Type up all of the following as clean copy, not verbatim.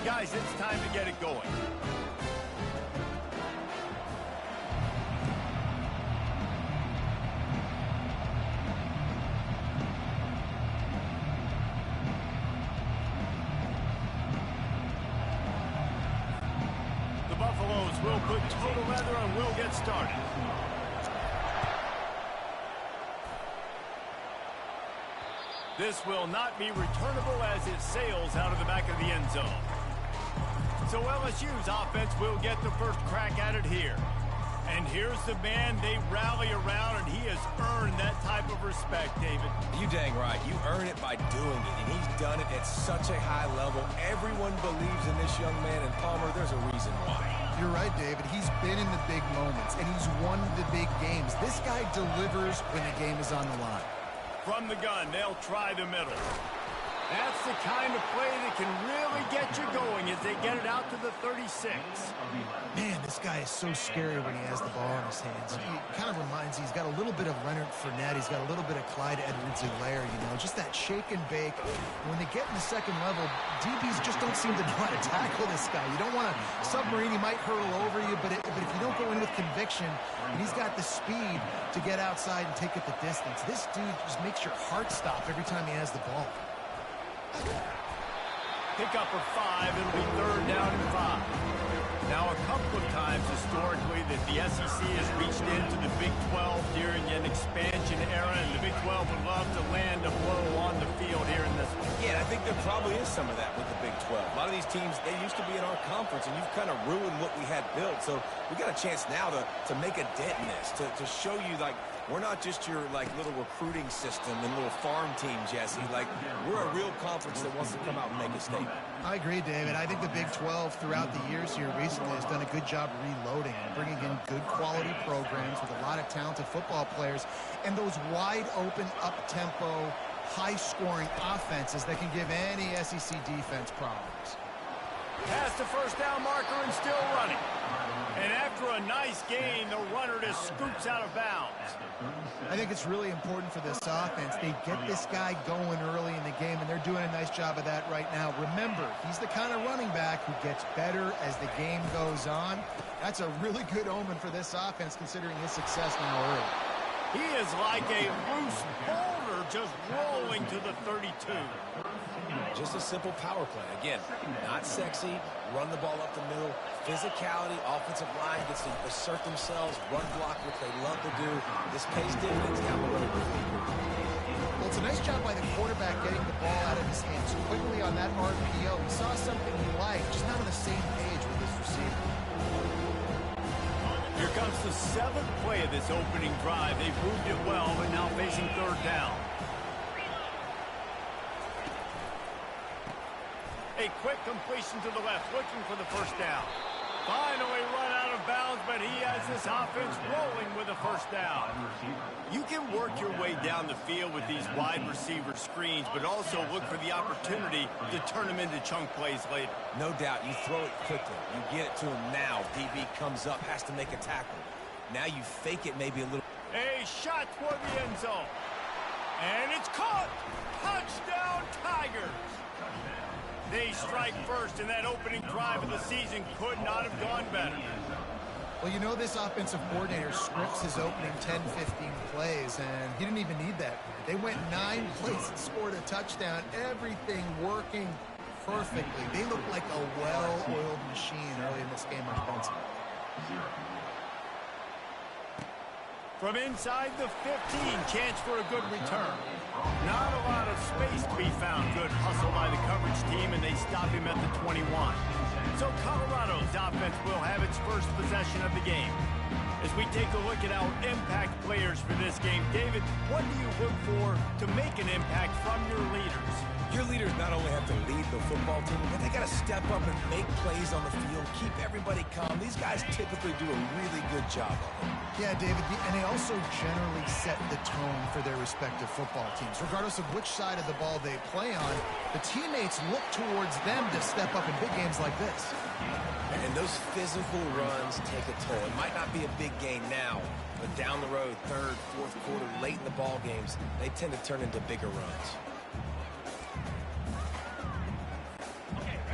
Guys, it's time to get it going. The Buffaloes will put total leather and will get started. This will not be returnable as it sails out of the back of the end zone. So LSU's offense will get the first crack at it here. And here's the man they rally around, and he has earned that type of respect, David. You dang right. You earn it by doing it, and he's done it at such a high level. Everyone believes in this young man, and Palmer, there's a reason why. You're right, David. He's been in the big moments, and he's won the big games. This guy delivers when the game is on the line. From the gun, they'll try the middle. That's the kind of play that can really get you going as they get it out to the 36. Man, this guy is so scary when he has the ball in his hands. He kind of reminds me, he's got a little bit of Leonard Fournette. He's got a little bit of Clyde Edwards-Helaire, you know, just that shake and bake. When they get in the second level, DBs just don't seem to know how to tackle this guy. You don't want to submarine. He might hurtle over you, but if you don't go in with conviction, and he's got the speed to get outside and take it the distance, this dude just makes your heart stop every time he has the ball. Pick up a 5, it'll be 3rd down and 5. Now, a couple of times historically that the SEC has reached into the Big 12 during an expansion era, and the Big 12 would love to land a blow on the field here in this one. Yeah, I think there probably is some of that with the Big 12. A lot of these teams, they used to be in our conference, and you've kind of ruined what we had built. So we got a chance now to make a dent in this, to show you, like, we're not just your, like, little recruiting system and little farm team, Jesse. Like, we're a real conference that wants to come out and make a statement. I agree, David. I think the Big 12 throughout the years here recently has done a good job reloading and bringing in good quality programs with a lot of talented football players and those wide open, up-tempo, high-scoring offenses that can give any SEC defense problems. Past the first down marker and still running. And after a nice gain, the runner just scoots out of bounds. I think it's really important for this offense. They get this guy going early in the game, and they're doing a nice job of that right now. Remember, he's the kind of running back who gets better as the game goes on. That's a really good omen for this offense, considering his success now early. He is like a loose boulder just rolling to the 32. Just a simple power play. Again, not sexy, run the ball up the middle, physicality, offensive line gets to assert themselves, run block, which they love to do. This pays dividends down the road. Well, it's a nice job by the quarterback getting the ball out of his hands quickly on that RPO. He saw something he liked, just not on the same page with his receiver. Here comes the 7th play of this opening drive. They've moved it well, but now facing 3rd down. A quick completion to the left, looking for the first down. Finally run out of bounds, but he has this offense rolling with a first down. You can work your way down the field with these wide receiver screens, but also look for the opportunity to turn them into chunk plays later. No doubt, you throw it quickly. You get it to him now. DB comes up, has to make a tackle. Now you fake it maybe a little. A shot toward the end zone. And it's caught. Touchdown, Tigers. They strike first, and that opening drive of the season could not have gone better. Well, you know, this offensive coordinator scripts his opening 10, 15 plays, and he didn't even need that. They went 9 plays and scored a touchdown. Everything working perfectly. They look like a well-oiled machine early in this game offensively. From inside the 15, chance for a good return. Not a lot of space to be found. Good hustle by the coverage team, and they stop him at the 21. So Colorado's offense will have its first possession of the game. As we take a look at our impact players for this game, David, what do you look for to make an impact from your leaders? Your leaders not only have to lead the football team, but they got to step up and make plays on the field, keep everybody calm. These guys typically do a really good job of it. Yeah, David, and they also generally set the tone for their respective football teams. Regardless of which side of the ball they play on, the teammates look towards them to step up in big games like this. And those physical runs take a toll. It might not be a big gain now, but down the road, 3rd, 4th quarter, late in the ball games, they tend to turn into bigger runs.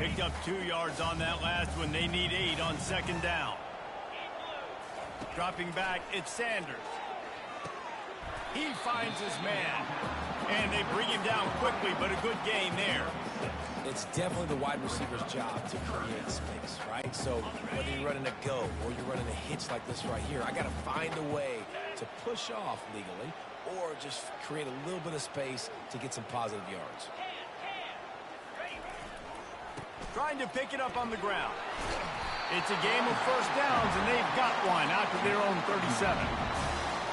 Picked up 2 yards on that last one. They need 8 on second down. Dropping back, it's Sanders. He finds his man. And they bring him down quickly, but a good gain there. It's definitely the wide receiver's job to create space, right? So whether you're running a go or you're running a hitch like this right here, I got to find a way to push off legally or just create a little bit of space to get some positive yards. Trying to pick it up on the ground. It's a game of first downs, and they've got one out to their own 37.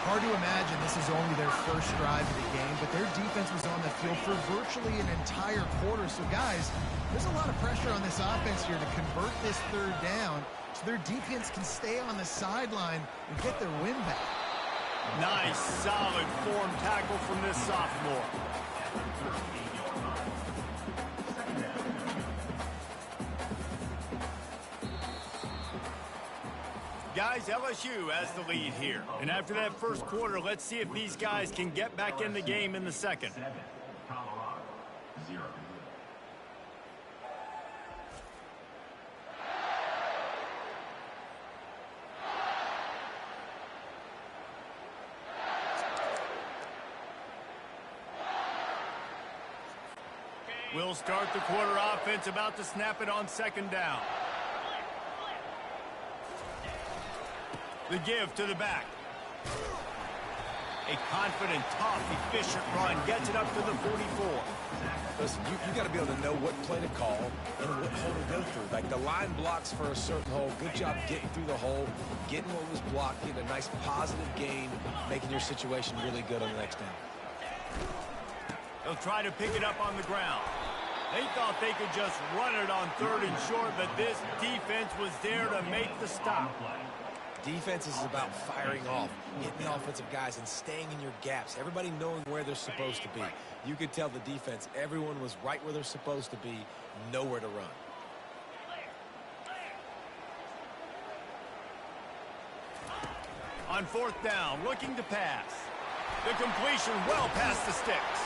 Hard to imagine this is only their first drive of the game, but their defense was on the field for virtually an entire quarter. So, guys, there's a lot of pressure on this offense here to convert this third down so their defense can stay on the sideline and get their win back. Nice, solid form tackle from this sophomore. Guys, LSU has the lead here. And after that first quarter, let's see if these guys can get back in the game in the second. We'll start the quarter offense, about to snap it on second down. The give to the back. A confident, tough, efficient run gets it up to the 44. Listen, you got to be able to know what play to call and what hole to go through. Like the line blocks for a certain hole. Good job getting through the hole, getting what was blocked, getting a nice positive gain, making your situation really good on the next down. They'll try to pick it up on the ground. They thought they could just run it on third and short, but this defense was there to make the stop. Defense is about firing off, hitting the offensive guys, and staying in your gaps. Everybody knowing where they're supposed to be. You could tell the defense, everyone was right where they're supposed to be, nowhere to run. On fourth down, looking to pass. The completion well past the sticks.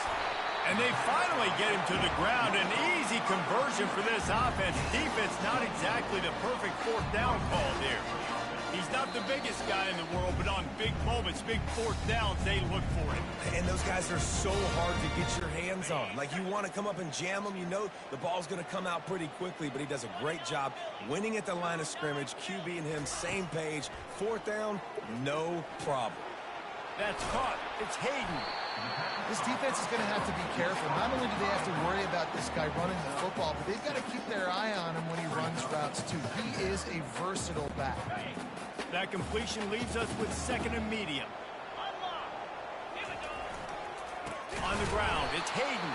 And they finally get him to the ground. An easy conversion for this offense. Defense not exactly the perfect fourth down call there. He's not the biggest guy in the world, but on big moments, big fourth downs, they look for him. And those guys are so hard to get your hands on. Like, you want to come up and jam them. You know the ball's going to come out pretty quickly, but he does a great job winning at the line of scrimmage. QB and him, same page. Fourth down, no problem. That's caught. It's Hayden. This defense is going to have to be careful. Not only do they have to worry about this guy running the football, but they've got to keep their eye on him when he runs routes, too. He is a versatile back. That completion leaves us with second and medium. On the ground, it's Hayden.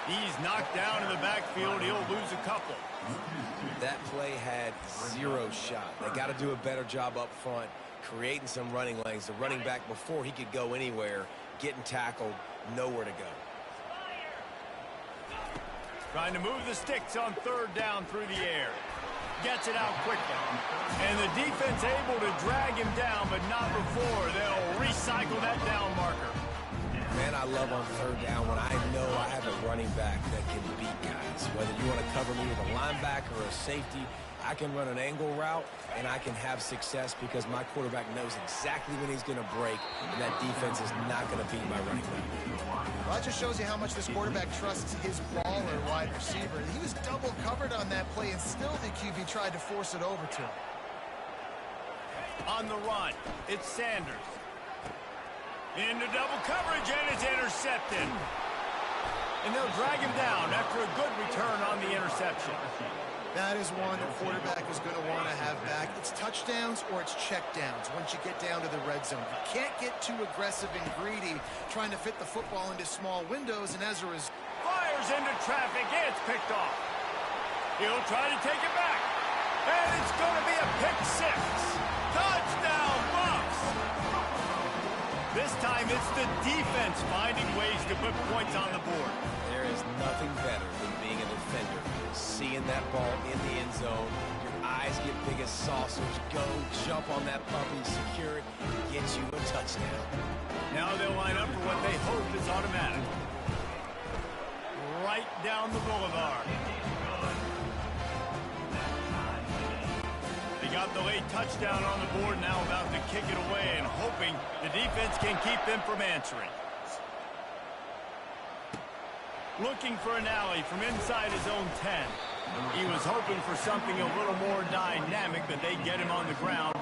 He's knocked down in the backfield. He'll lose a couple. That play had zero shot. They got to do a better job up front, creating some running lanes. The running back, before he could go anywhere, getting tackled, nowhere to go. Trying to move the sticks on third down through the air. Gets it out quickly. And the defense able to drag him down, but not before. They'll recycle that down marker. Man, I love on third down when I know I have a running back that can beat guys. Whether you want to cover me with a linebacker or a safety, I can run an angle route, and I can have success because my quarterback knows exactly when he's going to break, and that defense is not going to beat my running back. Well, that just shows you how much this quarterback trusts his baller wide receiver. He was double covered on that play, and still the QB tried to force it over to him. On the run, it's Sanders. Into double coverage, and it's intercepted. And they'll drag him down after a good return on the interception. That is one the quarterback is going to want to have back. It's touchdowns or it's checkdowns once you get down to the red zone. You can't get too aggressive and greedy trying to fit the football into small windows, and as a result, fires into traffic, and it's picked off. He'll try to take it back. And it's going to be a pick six. Touchdown, Bucks! This time it's the defense finding ways to put points on the board. There is nothing better than being a defender. Seeing that ball in the end zone, your eyes get big as saucers. Go, jump on that puppy, secure it, get you a touchdown. Now they'll line up for what they hope is automatic. Right down the boulevard. got the late touchdown on the board, now about to kick it away and hoping the defense can keep them from answering. Looking for an alley from inside his own 10. He was hoping for something a little more dynamic, but they get him on the ground.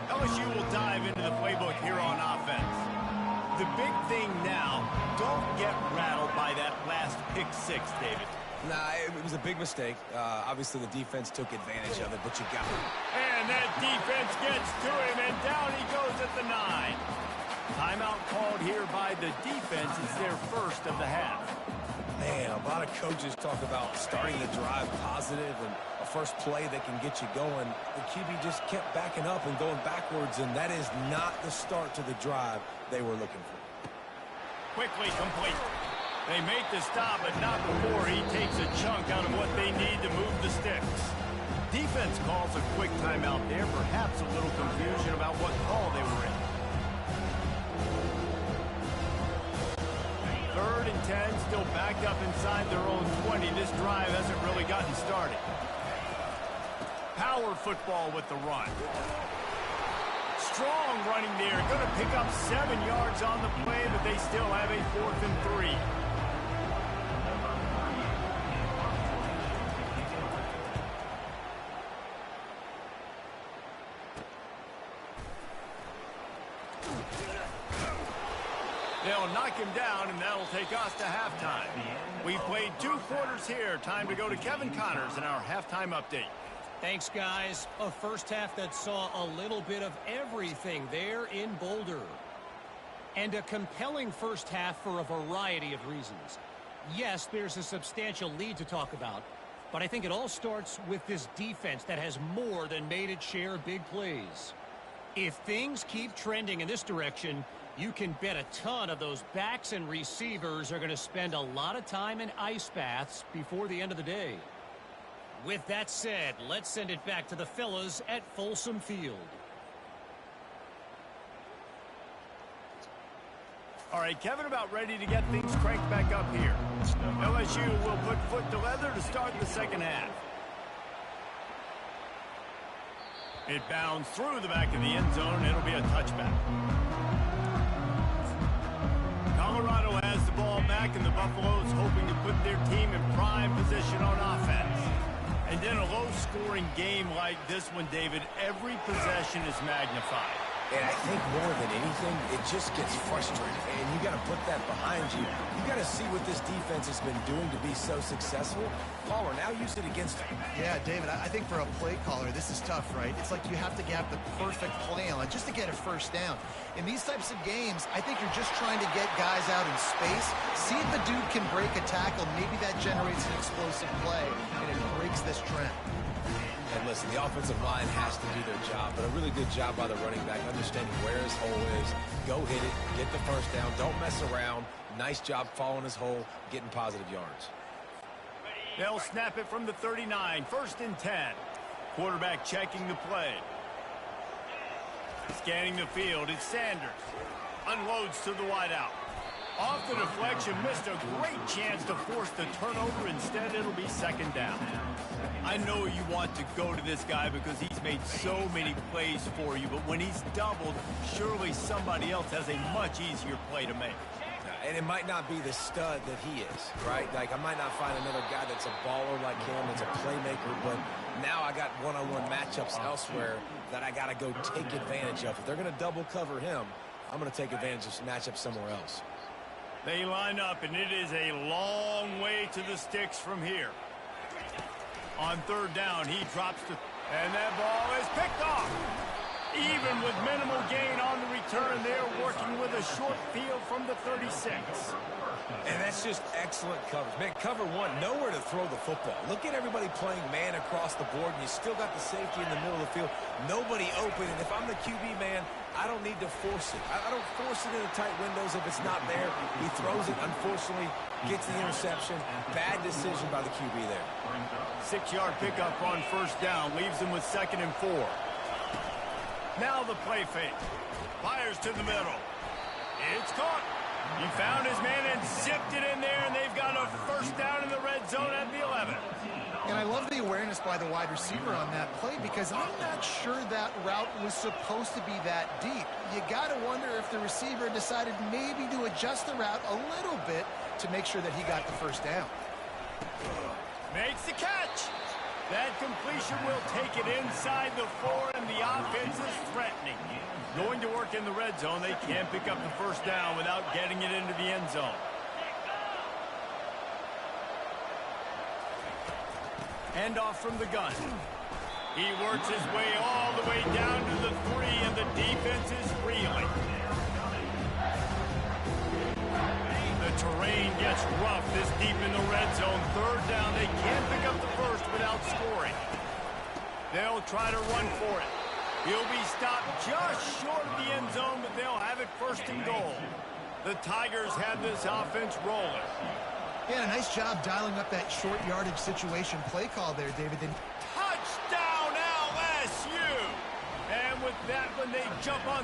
LSU will dive into the playbook here on offense. The big thing now, don't get rattled by that last pick six, David. Nah, it was a big mistake. Obviously, the defense took advantage of it, but you got it. And that defense gets to him, and down he goes at the 9. Timeout called here by the defense. It's their first of the half. Man, a lot of coaches talk about starting the drive positive and a first play that can get you going. The QB just kept backing up and going backwards, and that is not the start to the drive they were looking for. Quickly complete. They make the stop, but not before he takes a chunk out of what they need to move the sticks. Defense calls a quick timeout there, perhaps a little confusion about what call they were in. 3rd and 10, still backed up inside their own 20. This drive hasn't really gotten started. Power football with the run. Strong running there. Going to pick up 7 yards on the play, but they still have a 4th and 3. They'll knock him down, and that'll take us to halftime. We've played 2 quarters here. Time to go to Kevin Connors in our halftime update. Thanks, guys. A first half that saw a little bit of everything there in Boulder. And a compelling first half for a variety of reasons. Yes, there's a substantial lead to talk about, but I think it all starts with this defense that has more than made its share of big plays. If things keep trending in this direction, you can bet a ton of those backs and receivers are going to spend a lot of time in ice baths before the end of the day. With that said, let's send it back to the fellas at Folsom Field. All right, Kevin, about ready to get things cranked back up here. LSU will put foot to leather to start the second half. It bounds through the back of the end zone, and it'll be a touchback. Colorado has the ball back, and the Buffaloes hoping to put their team in prime position on offense. And in a low-scoring game like this one, David, every possession is magnified. And I think more than anything, it just gets frustrating. And you got to put that behind you. You got to see what this defense has been doing to be so successful. Palmer, now use it against them. Yeah, David, I think for a play caller, this is tough, right? It's like you have to get the perfect play on just to get a first down. In these types of games, I think you're just trying to get guys out in space, see if the dude can break a tackle. Maybe that generates an explosive play, and it breaks this trend. And listen, the offensive line has to do their job, but a really good job by the running back, understanding where his hole is. Go hit it, get the first down, don't mess around. Nice job following his hole, getting positive yards. They'll snap it from the 39, 1st and 10. Quarterback checking the play. Scanning the field, it's Sanders. Unloads to the wideout. Off the deflection, missed a great chance to force the turnover. Instead, it'll be second down. I know you want to go to this guy because he's made so many plays for you, but when he's doubled, surely somebody else has a much easier play to make. And it might not be the stud that he is, right? Like, I might not find another guy that's a baller like him, that's a playmaker, but now I got one-on-one matchups elsewhere that I got to go take advantage of. If they're going to double cover him, I'm going to take advantage of some matchups somewhere else. They line up, and it is a long way to the sticks from here. On 3rd down, he drops to, and that ball is picked off. Even with minimal gain on the return there, working with a short field from the 36. And that's just excellent coverage. Man, cover one, nowhere to throw the football. Look at everybody playing man across the board, and you still got the safety in the middle of the field. Nobody open, and if I'm the QB, man, I don't need to force it. I don't force it into tight windows if it's not there. He throws it, unfortunately, gets the interception. Bad decision by the QB there. 6-yard pickup on first down, leaves them with 2nd and 4. Now the play fake. Fires to the middle. It's caught. He found his man and zipped it in there, and they've got a first down in the red zone at the 11. And I love the awareness by the wide receiver on that play because I'm not sure that route was supposed to be that deep. You got to wonder if the receiver decided maybe to adjust the route a little bit to make sure that he got the first down. Makes the catch. That completion will take it inside the 4, and the offense is threatening. Going to work in the red zone. They can't pick up the first down without getting it into the end zone. Handoff from the gun. He works his way all the way down to the 3, and the defense is reeling. The terrain gets rough this deep in the red zone. 3rd down. They can't pick up the first without scoring. They'll try to run for it. He'll be stopped just short of the end zone, but they'll have it 1st and goal. The Tigers have this offense rolling. Yeah, nice job dialing up that short yardage situation play call there, David. Touchdown LSU! And with that one, they jump on